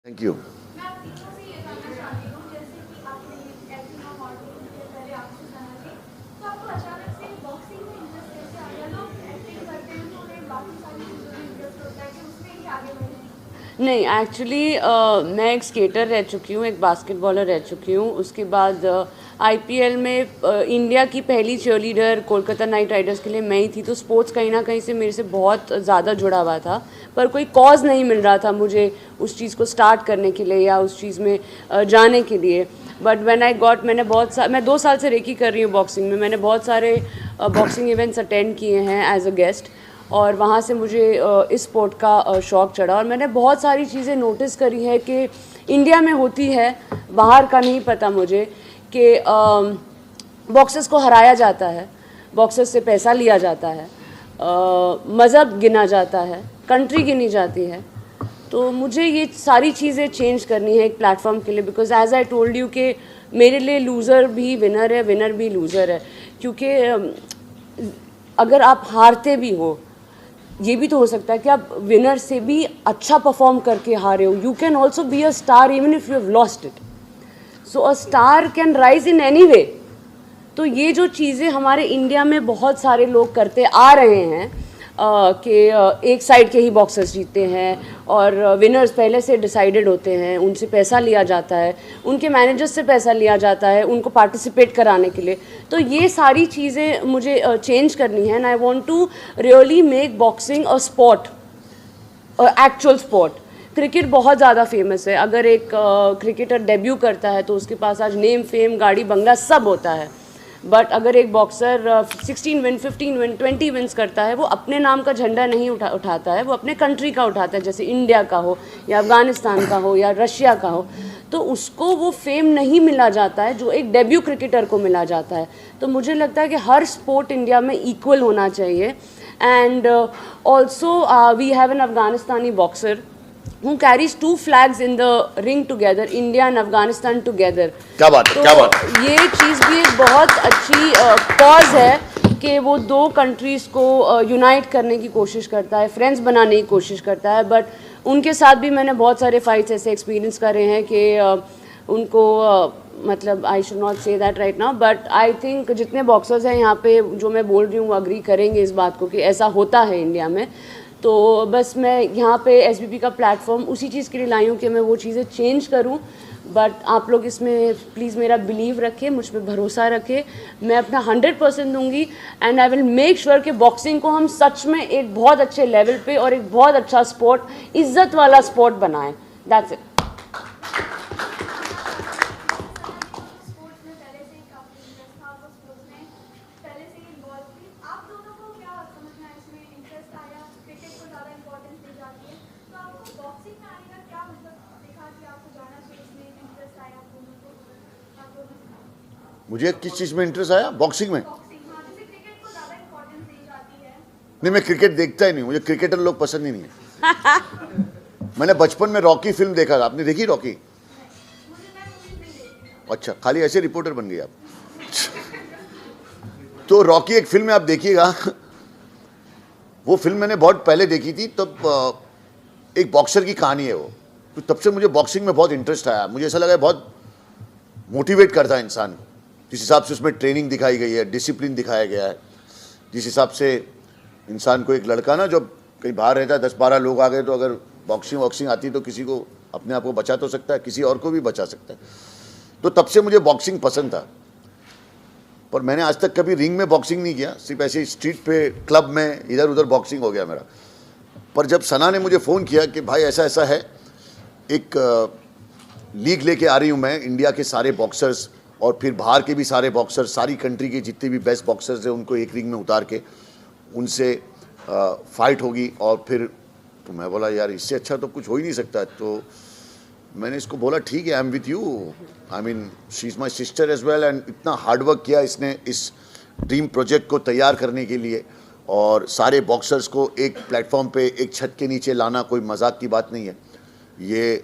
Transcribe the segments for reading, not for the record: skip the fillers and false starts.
Thank you. मैं आपसे ये जानना चाहती हूँ, जैसे कि आपने एक्टिंग और मॉडलिंग के पहले आपसे जाना थी, तो आपको अचानक से बॉक्सिंग में इंटरेस्ट कैसे आ गया? लोग एक्टिंग करते हैं तो उन्हें बाकी सारी चीज़ों में इंटरेस्ट होता है कि उसमें ही आगे बढ़े। नहीं, एक्चुअली मैं एक स्केटर रह चुकी हूँ, एक बास्केटबॉलर रह चुकी हूँ। उसके बाद आईपीएल में इंडिया की पहली चीयरलीडर कोलकाता नाइट राइडर्स के लिए मैं ही थी, तो स्पोर्ट्स कहीं ना कहीं से मेरे से बहुत ज़्यादा जुड़ा हुआ था। पर कोई कॉज नहीं मिल रहा था मुझे उस चीज़ को स्टार्ट करने के लिए या उस चीज़ में जाने के लिए। बट व्हेन आई गॉट, मैं 2 साल से रेकी कर रही हूँ बॉक्सिंग में। मैंने बहुत सारे बॉक्सिंग इवेंट्स अटेंड किए हैं एज अ गेस्ट, और वहाँ से मुझे इस स्पोर्ट का शौक़ चढ़ा। और मैंने बहुत सारी चीज़ें नोटिस करी है कि इंडिया में होती है, बाहर का नहीं पता मुझे, कि बॉक्सर्स को हराया जाता है, बॉक्सर्स से पैसा लिया जाता है, मज़हब गिना जाता है, कंट्री गिनी जाती है। तो मुझे ये सारी चीज़ें चेंज करनी है एक प्लेटफॉर्म के लिए, because as I told you कि मेरे लिए लूज़र भी विनर है, विनर भी लूज़र है। क्योंकि अगर आप हारते भी हो, ये भी तो हो सकता है कि आप विनर से भी अच्छा परफॉर्म करके हारे हो। You can also be a star even if you have lost it. So a star can rise in any way. तो ये जो चीज़ें हमारे इंडिया में बहुत सारे लोग करते आ रहे हैं कि एक साइड के ही बॉक्सर्स जीतते हैं और विनर्स पहले से डिसाइडेड होते हैं, उनसे पैसा लिया जाता है, उनके मैनेजर्स से पैसा लिया जाता है उनको पार्टिसिपेट कराने के लिए। तो ये सारी चीज़ें मुझे चेंज करनी है, and I want to really make boxing a sport, actual sport. Cricket बहुत ज़्यादा फेमस है। अगर एक क्रिकेटर डेब्यू करता है तो उसके पास आज नेम, फेम, गाड़ी, बंगला सब होता है। बट अगर एक बॉक्सर 16 विन, 15 विन, 20 विन्स करता है, वो अपने नाम का झंडा नहीं उठाता है, वो अपने कंट्री का उठाता है, जैसे इंडिया का हो या अफ़गानिस्तान का हो या रशिया का हो। तो उसको वो फेम नहीं मिला जाता है जो एक डेब्यू क्रिकेटर को मिला जाता है। तो मुझे लगता है कि हर स्पोर्ट इंडिया में इक्वल होना चाहिए। And also we have an अफगानिस्तानी boxer who carries 2 flags in the ring together, India and Afghanistan together. क्या बात है, तो क्या बात है। ये चीज़ भी एक बहुत अच्छी कॉज है कि वो 2 कंट्रीज़ को यूनाइट करने की कोशिश करता है, फ्रेंड्स बनाने की कोशिश करता है। बट उनके साथ भी मैंने बहुत सारे फाइट्स ऐसे एक्सपीरियंस करे हैं कि उनको मतलब I should not say that right now, but I think जितने बॉक्सर्स हैं यहाँ पे जो मैं बोल रही हूँ वो अग्री करेंगे इस बात को कि ऐसा होता है इंडिया में। तो बस मैं यहाँ पे एसबीपी का प्लेटफॉर्म उसी चीज़ के लिए लाई हूँ कि मैं वो चीज़ें चेंज करूँ। बट आप लोग इसमें प्लीज़ मेरा बिलीव रखें, मुझ पर भरोसा रखें। मैं अपना 100% दूंगी, and I will make sure कि बॉक्सिंग को हम सच में एक बहुत अच्छे लेवल पे और एक बहुत अच्छा स्पोर्ट, इज्जत वाला स्पोर्ट बनाएं। That's it. स्पोर्ट्स में पहले से ही काफ़ी इंटरेस्ट था, आपको स्पोर्ट्स में पहले से ही इन्वॉल्व थी। आप दोनों को क्या समझना है, इसमें इंटरेस्ट आया? क्रिकेट को ज़्यादा इंपॉर्टेंस दी जाती है, तो आपको बॉक्सिंग में आने का क्या मतलब देखा कि आपको जाना चाहिए, इसमें इंटरेस्ट आया आप दोनों को? आप दोनों मुझे किस चीज़ में इंटरेस्ट आया? बॉक्सिंग में। बॉक्सिंग, हाँ, जैसे क्रिकेट को ज़्यादा इंपॉर्टेंस दी जाती है। नहीं, मैं क्रिकेट देखता ही नहीं, मुझे क्रिकेटर लोग पसंद ही नहीं है। मैंने बचपन में रॉकी फिल्म देखा था, आपने देखी रॉकी? मुझे मैं मूवीज नहीं देखती। अच्छा, खाली ऐसे रिपोर्टर बन गए आप। तो रॉकी एक फिल्म है, आप देखिएगा। वो फिल्म मैंने बहुत पहले देखी थी, तब एक बॉक्सर की कहानी है वो। तो तब से मुझे बॉक्सिंग में बहुत इंटरेस्ट आया। मुझे ऐसा लगा बहुत मोटिवेट करता है इंसान को। जिस हिसाब से उसमें ट्रेनिंग दिखाई गई है, डिसिप्लिन दिखाया गया है, जिस हिसाब से इंसान को, एक लड़का ना जब कहीं बाहर रहता है, 10-12 लोग आ गए तो अगर बॉक्सिंग वॉक्सिंग आती तो किसी को अपने आप को बचा तो सकता है, किसी और को भी बचा सकता है। तो तब से मुझे बॉक्सिंग पसंद था। पर मैंने आज तक कभी रिंग में बॉक्सिंग नहीं किया, सिर्फ ऐसे स्ट्रीट पे, क्लब में इधर उधर बॉक्सिंग हो गया मेरा। पर जब सना ने मुझे फ़ोन किया कि भाई ऐसा ऐसा है, एक लीग लेके आ रही हूँ मैं, इंडिया के सारे बॉक्सर्स और फिर बाहर के भी सारे बॉक्सर्स, सारी कंट्री के जितने भी बेस्ट बॉक्सर्स हैं उनको एक रिंग में उतार के उनसे फाइट होगी। और फिर तो मैं बोला यार इससे अच्छा तो कुछ हो ही नहीं सकता। तो मैंने इसको बोला ठीक है, I am with you, I mean she is my sister as well. And इतना हार्डवर्क किया इसने इस ड्रीम प्रोजेक्ट को तैयार करने के लिए, और सारे बॉक्सर्स को एक प्लेटफॉर्म पे, एक छत के नीचे लाना कोई मजाक की बात नहीं है। ये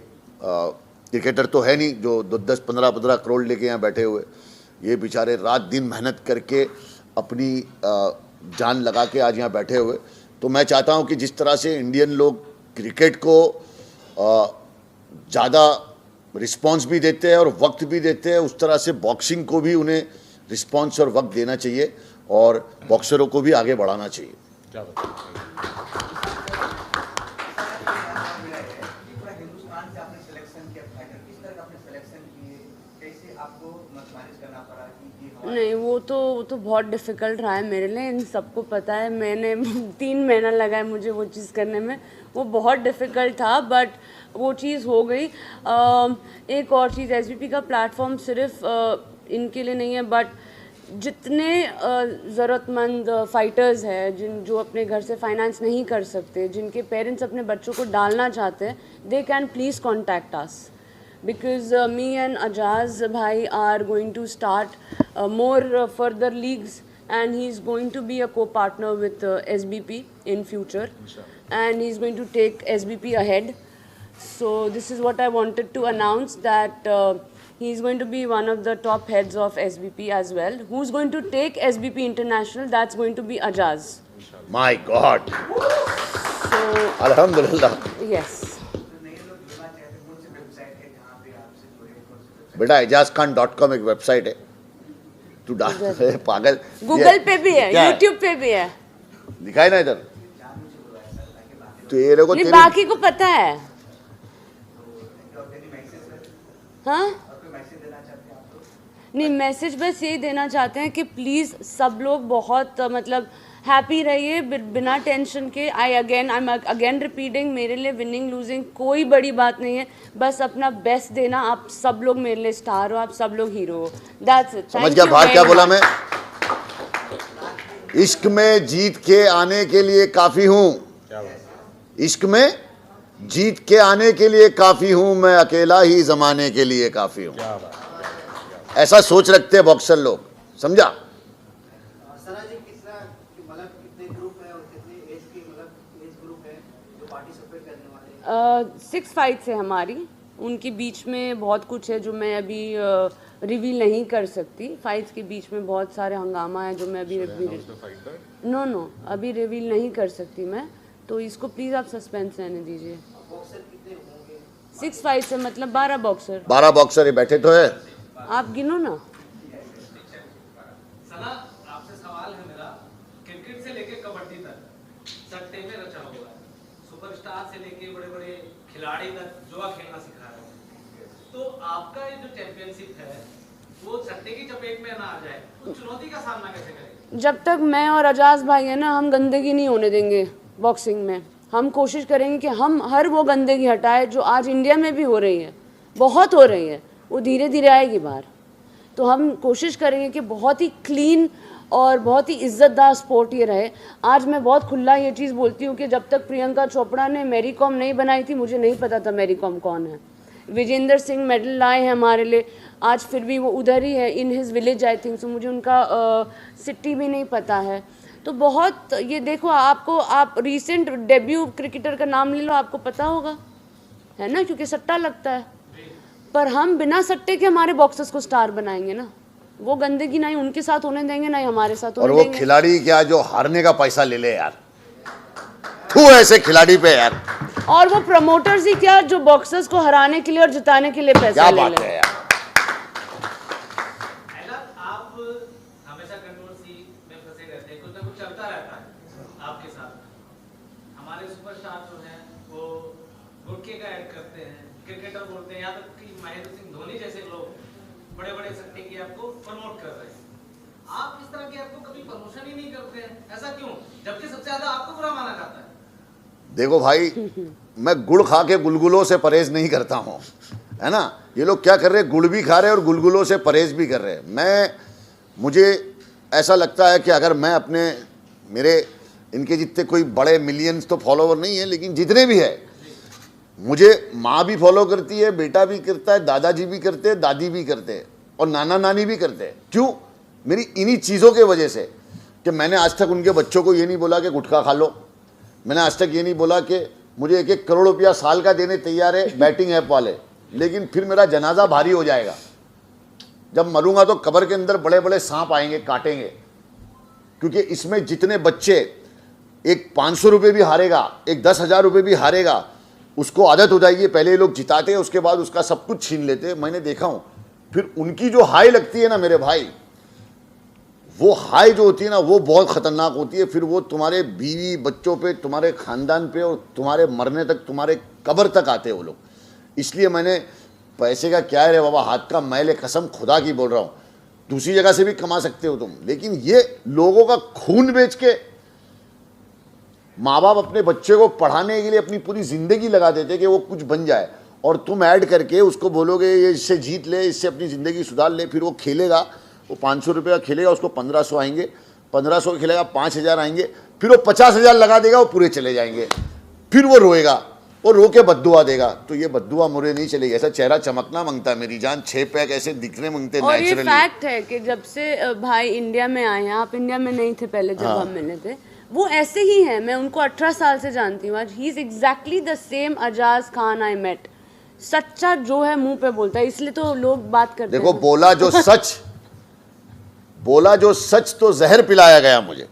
क्रिकेटर तो है नहीं जो 10-15 करोड़ लेके यहाँ बैठे हुए। ये बेचारे रात दिन मेहनत करके अपनी जान लगा के आज यहाँ बैठे हुए। तो मैं चाहता हूँ कि जिस तरह से इंडियन लोग क्रिकेट को ज़्यादा रिस्पॉन्स भी देते हैं और वक्त भी देते हैं, उस तरह से बॉक्सिंग को भी उन्हें रिस्पॉन्स और वक्त देना चाहिए और बॉक्सरों को भी आगे बढ़ाना चाहिए। क्या बताएं? पूरा हिंदुस्तान से आपने सिलेक्शन किया फाइटर, किस तरह का आपने सिलेक्शन किए, कैसे आपको मैनेज करना पड़ा कि ये हमारा नहीं, वो तो बहुत डिफ़िकल्ट रहा है मेरे लिए, इन सबको पता है। मैंने 3 महीना लगा है मुझे वो चीज़ करने में, वो बहुत डिफ़िकल्ट था, बट वो चीज़ हो गई। एक और चीज़, एसबीपी का प्लेटफॉर्म सिर्फ इनके लिए नहीं है, बट जितने ज़रूरतमंद फाइटर्स हैं जो अपने घर से फाइनेंस नहीं कर सकते, जिनके पेरेंट्स अपने बच्चों को डालना चाहते हैं, they can please contact us because me and Ajaz bhai are going to start more further leagues, and he's going to be a co-partner with SBP in future, and he's going to take SBP ahead. So this is what I wanted to announce, that he's going to be one of the top heads of SBP as well. Who's going to take SBP international? That's going to be Ajaz. My God, So अल्हम्दुलिल्लाह। yes. नए लोग जुड़ना चाहते हैं, कौन सी website है जहाँ पे आपसे जुड़े, कौन सी वेबसाइट? बेटा एजाजखान.com एक वेबसाइट है, तू डाल पागल। गूगल पे भी है, क्या यूट्यूब पे भी है। दिखाई ना इधर तेरे को, नहीं, तेरी बाकी को पता है। हाँ, कोई मैसेज देना चाहते हैं आप लोग? नहीं, मैसेज बस यही देना चाहते हैं कि प्लीज़ सब लोग बहुत मतलब हैप्पी रहिए बिना टेंशन के। आई एम अगेन रिपीटिंग, मेरे लिए विनिंग लूजिंग कोई बड़ी बात नहीं है, बस अपना बेस्ट देना। आप सब लोग मेरे लिए स्टार हो, आप सब लोग हीरो हो, दैट्स इट। समझ गया बाहर क्या बोला मैं? इश्क में जीत के आने के लिए काफी हूं, क्या बात? इश्क में जीत के आने के लिए काफी हूं, मैं अकेला ही जमाने के लिए काफी हूं। क्या बात? ऐसा सोच रखते हैं बॉक्सर लोग, समझा? सना जी, कितना मतलब कितने ग्रुप है और कितने एज के मतलब एज ग्रुप है जो पार्टिसिपेट करने वाले हैं? 6 फाइट्स है हमारी, उनके बीच में बहुत कुछ है जो मैं अभी रिवील नहीं कर सकती। फाइट्स के बीच में बहुत सारे हंगामा है जो मैं अभी नो अभी रिवील नहीं कर सकती मैं, तो इसको प्लीज़ आप सस्पेंस रहने दीजिए। बॉक्सर कितने होंगे? 6 फाइट्स है, मतलब 12 बॉक्सर। 12 बॉक्सर ये बैठे तो है। आप गिनो ना। सना, आपसे सवाल है मेरा, क्रिकेट से लेके कबड्डी तक सट्टे में रचा हुआ है, सुपरस्टार से लेके बड़े बड़े खिलाड़ी तक जुआ खेलना सिखा रहे हैं, तो आपका ये जो चैंपियनशिप है वो सट्टे की चपेट में ना आ जाए, उस चुनौती का सामना कैसे करेंगे? जब तक मैं और अजाज भाई है ना, हम गंदगी नहीं होने देंगे बॉक्सिंग में। हम कोशिश करेंगे कि हम हर वो गंदगी हटाए जो आज इंडिया में भी हो रही है, बहुत हो रही है, वो धीरे धीरे आएगी बाहर। तो हम कोशिश करेंगे कि बहुत ही क्लीन और बहुत ही इज़्ज़तदार स्पोर्ट ये रहे। आज मैं बहुत खुला ये चीज़ बोलती हूँ कि जब तक प्रियंका चोपड़ा ने मैरी कॉम नहीं बनाई थी, मुझे नहीं पता था मैरी कॉम कौन है। विजेंदर सिंह मेडल लाए हैं हमारे लिए, आज फिर भी वो उधर ही है, in his village I think. So मुझे उनका सिटी भी नहीं पता है। तो बहुत ये देखो, आपको आप रिसेंट डेब्यू क्रिकेटर का नाम ले लो, आपको पता होगा, है ना, क्योंकि सट्टा लगता है। पर हम बिना सट्टे के हमारे बॉक्सर्स को स्टार बनाएंगे ना, वो गंदगी ना ही उनके साथ होने देंगे ना ही हमारे साथ और होने वो देंगे। खिलाड़ी क्या जो हारने का पैसा ले ले यार, तू ऐसे खिलाड़ी पे यार, और वो प्रमोटर्स ही क्या जो बॉक्सर्स को हराने के लिए और जिताने के लिए पैसा क्या ले बात ले। है यार। आप हमेशा कंट्रोवर्सी में फंसे रहते हैं, कुछ ना कुछ चलता रहता है आपके साथ। हमारे सुपरस्टार जो हैं वो गुटखे का ऐड करते हैं, क्रिकेटर बोलते हैं, यहाँ तक कि महेंद्र सिंह धोनी जैसे लोग बड़े बड़े सट्टे की आपको प्रमोट कर रहे हैं। आप इस तरह की आपको कभी प्रमोशन ही नहीं करते हैं, ऐसा क्यों, जबकि सबसे ज्यादा आपको बुरा माना जाता है? देखो भाई, मैं गुड़ खा के गुलगुलों से परहेज नहीं करता हूँ, है ना। ये लोग क्या कर रहे हैं, गुड़ भी खा रहे हैं और गुलगुलों से परहेज भी कर रहे हैं। मुझे ऐसा लगता है कि अगर मैं अपने, मेरे इनके जितने कोई बड़े मिलियंस तो फॉलोवर नहीं है, लेकिन जितने भी है, मुझे माँ भी फॉलो करती है, बेटा भी करता है, दादाजी भी करते हैं, दादी भी करते हैं और नाना नानी भी करते हैं। क्यों? मेरी इन्हीं चीज़ों के वजह से कि मैंने आज तक उनके बच्चों को ये नहीं बोला कि गुटखा खा लो, मैंने आज तक ये नहीं बोला कि मुझे 1-1 करोड़ रुपया साल का देने तैयार है बैटिंग ऐप वाले, लेकिन फिर मेरा जनाजा भारी हो जाएगा। जब मरूंगा तो कब्र के अंदर बड़े बड़े सांप आएंगे, काटेंगे, क्योंकि इसमें जितने बच्चे, एक 500 रुपये भी हारेगा, एक 10,000 रुपये भी हारेगा, उसको आदत हो जाएगी, पहले ये लोग जिताते हैं उसके बाद उसका सब कुछ छीन लेते हैं, मैंने देखा हूं। फिर उनकी जो हाई लगती है ना मेरे भाई, वो हाई जो होती है ना वो बहुत खतरनाक होती है। फिर वो तुम्हारे बीवी बच्चों पे, तुम्हारे खानदान पे और तुम्हारे मरने तक, तुम्हारे कब्र तक आते हैं वो लोग। इसलिए मैंने, पैसे का क्या है रे बाबा, हाथ का मैल है, कसम खुदा की बोल रहा हूँ, दूसरी जगह से भी कमा सकते हो तुम, लेकिन ये लोगों का खून बेच के, माँ बाप अपने बच्चे को पढ़ाने के लिए अपनी पूरी जिंदगी लगा देते कि वो कुछ बन जाए, और तुम ऐड करके उसको बोलोगे ये इससे जीत ले, इससे अपनी ज़िंदगी सुधार ले। फिर वो खेलेगा, वो 500 रुपये का खेलेगा, उसको 1500 आएंगे, 1500 खेलेगा 5000 आएंगे, फिर वो 50,000 लगा देगा, वो पूरे चले जाएंगे। फिर वो रोएगा और रो के बद्दुआ देगा। तो ये बद्दुआ मुरे नहीं चलेगी, ऐसा चेहरा चमकना मांगता है मेरी जान, 6 पैक ऐसे दिखने मांगते हैं और ये नेचुरली। फैक्ट है कि जब से भाई इंडिया में आए हैं, आप इंडिया में नहीं थे पहले जब हम मिले थे, वो ऐसे ही हैं। मैं उनको 18 साल से जानती हूँ आज। He is exactly the same Ajaz Khan I met. सच्चा जो है मुंह पे बोलता है, इसलिए तो लोग बात करते देखो, हैं। बोला जो सच तो जहर पिलाया गया मुझे,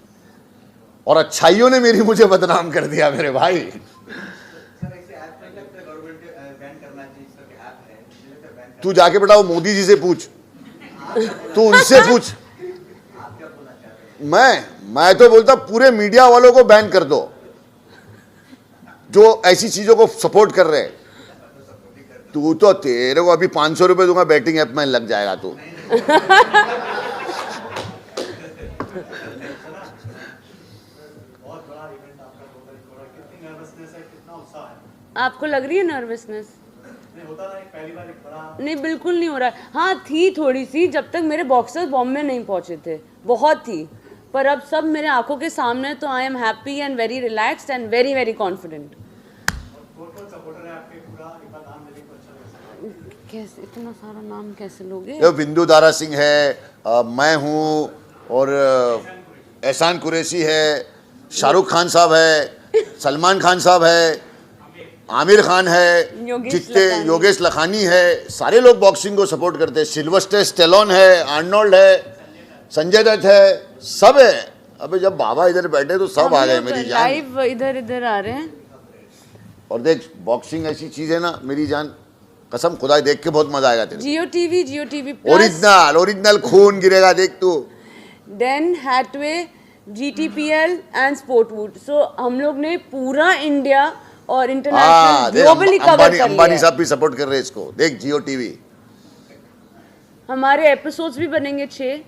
और अच्छाइयों ने मुझे बदनाम कर दिया मेरे भाई। सर ऐसे ऐप में लगता है गवर्नमेंट बैन करना चाहिए, इस तरह के ऐप है मुझे लगता है बैन तू जाके बेटा वो मोदी जी से पूछ, तू उनसे पूछ। आप क्या बोलना चाहते हैं? मैं तो बोलता पूरे मीडिया वालों को बैन कर दो जो ऐसी चीजों को सपोर्ट कर रहे हैं। तू तो, तेरे को अभी 500 रुपये दूंगा, बैटिंग ऐप में लग जाएगा तू। बहुत बड़ा इवेंट आपका होता है, कितनी नर्वसनेस है, कितना उत्साह है? आपको लग रही है नर्वसनेस? नहीं होता ना, एक पहली बार एक बड़ा नहीं, बिल्कुल नहीं हो रहा है। हाँ थी थोड़ी सी, जब तक मेरे बॉक्सर्स बॉम्बे नहीं पहुंचे थे, बहुत थी। पर अब सब मेरे आंखों के सामने, तो I am happy and very relaxed and very very confident. कौन सपोर्टर है आपके, पूरा एक बार नाम लेने को अच्छा लगता है? कैसे इतना सारा नाम कैसे लोगे? ये बिंदु दारा सिंह है, मैं हूँ, और एहसान कुरैशी है, शाहरुख खान साहब है, सलमान खान साहब है, आमिर खान है, योगेश लखानी है। सारे लोग बॉक्सिंग को सपोर्ट करते हैं। सिल्वेस्टर स्टेलोन है, आर्नोल्ड है, संजय दत्त है, सब है। अबे जब बाबा इधर बैठे तो सब आ गए मेरी जान। लाइव इधर आ रहे हैं। और देख, बॉक्सिंग ऐसी चीज है ना मेरी जान, कसम खुदा, देख के बहुत मजा आएगा तेरे। जियो टीवी ओरिजिनल खून गिरेगा, देख तू। Then Hathway, GTPL and Sportwood. So हम लोग ने पूरा इंडिया और इंटरनेशनल ग्लोबली कवर कर अंबानी लिया। साहब भी सपोर्ट कर रहे हैं इसको। देख जियो टीवी, हमारे एपिसोड्स भी बनेंगे 6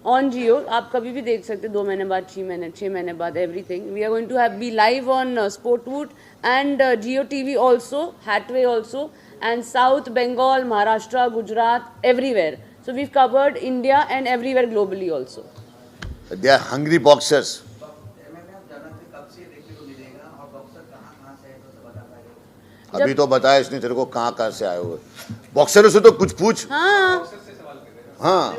ऑन जियो। आप कभी भी देख सकते, 2 महीने बाद, 6 महीने बाद, everything. We are going to have be live on Sportwood and Jio TV also, Hathway also, and South Bengal, Maharashtra, Gujarat, everywhere. So we've covered India and everywhere globally also. they are hungry boxers. मैं जानना था कब से देखने को मिलेगा और boxer कहाँ से है, तो सब बता पाएगा? अभी तो बताया इसने तेरे को कहाँ से आए हुए बॉक्सरों से, तो कुछ पूछ। हाँ, हाँ,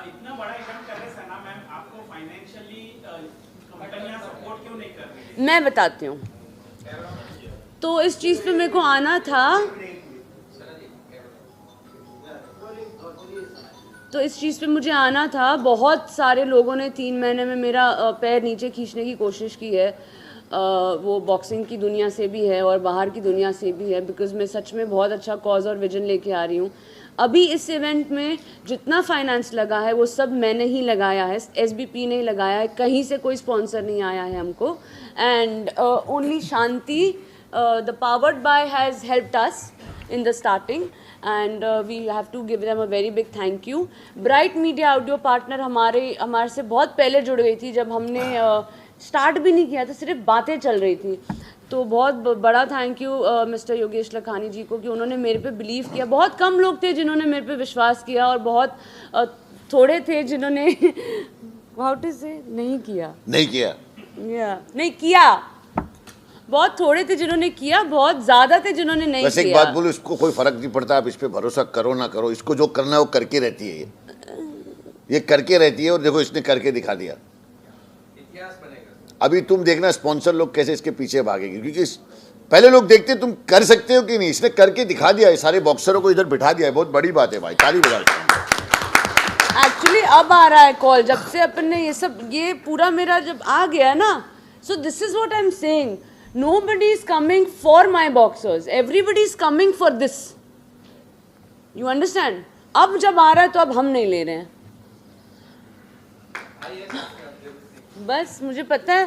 इतना बड़ा इवेंट कर रहे सना मैम, आपको फाइनेंशियली कंपनियां सपोर्ट क्यों नहीं कर रही? मैं बताती हूँ। तो इस चीज़ पे मेरे को आना था, मुझे आना था। बहुत सारे लोगों ने 3 महीने में मेरा पैर नीचे खींचने की कोशिश की है। वो बॉक्सिंग की दुनिया से भी है और बाहर की दुनिया से भी है, बिकॉज मैं सच में बहुत अच्छा कॉज और विजन लेके आ रही हूँ। अभी इस इवेंट में जितना फाइनेंस लगा है वो सब मैंने ही लगाया है, SBP ने ही लगाया है, कहीं से कोई स्पॉन्सर नहीं आया है हमको। And only Shanti the powered by has helped us in the starting and we have to give them a very big thank you. Bright Media Audio Partner हमारे से बहुत पहले जुड़ गई थी, जब हमने स्टार्ट भी नहीं किया था, सिर्फ बातें चल रही थी। तो बहुत बड़ा thank you mister Yogesh Lakhani ji को कि उन्होंने मेरे पे बिलीव किया। बहुत कम लोग थे जिन्होंने मेरे पे विश्वास किया और बहुत थोड़े थे जिन्होंने नहीं किया। बहुत थोड़े थे जिन्होंने किया, बहुत ज्यादा थे जिन्होंने नहीं वैसे किया। एक बात बोलो, इसको कोई फर्क नहीं पड़ता, आप इस पे भरोसा करो ना करो, इसको जो करना है वो करके रहती है। ये करके रहती है, और देखो इसने करके दिखा दिया। इतिहास बनेगा। अभी तुम देखना स्पॉन्सर लोग कैसे इसके पीछे भागेंगे, क्योंकि पहले लोग देखते तुम कर सकते हो कि नहीं, इसने करके दिखा दिया है। सारे बॉक्सरों को इधर बिठा दिया है, बहुत बड़ी बात है भाई, ताली बजा। एक्चुअली अब आ रहा है कॉल, जब से अपन ने ये पूरा मेरा जब आ गया ना, so this is what I am saying, nobody is coming for my boxers, everybody is coming for this, you understand? अब जब आ रहा है तो अब हम नहीं ले रहे हैं, बस मुझे पता है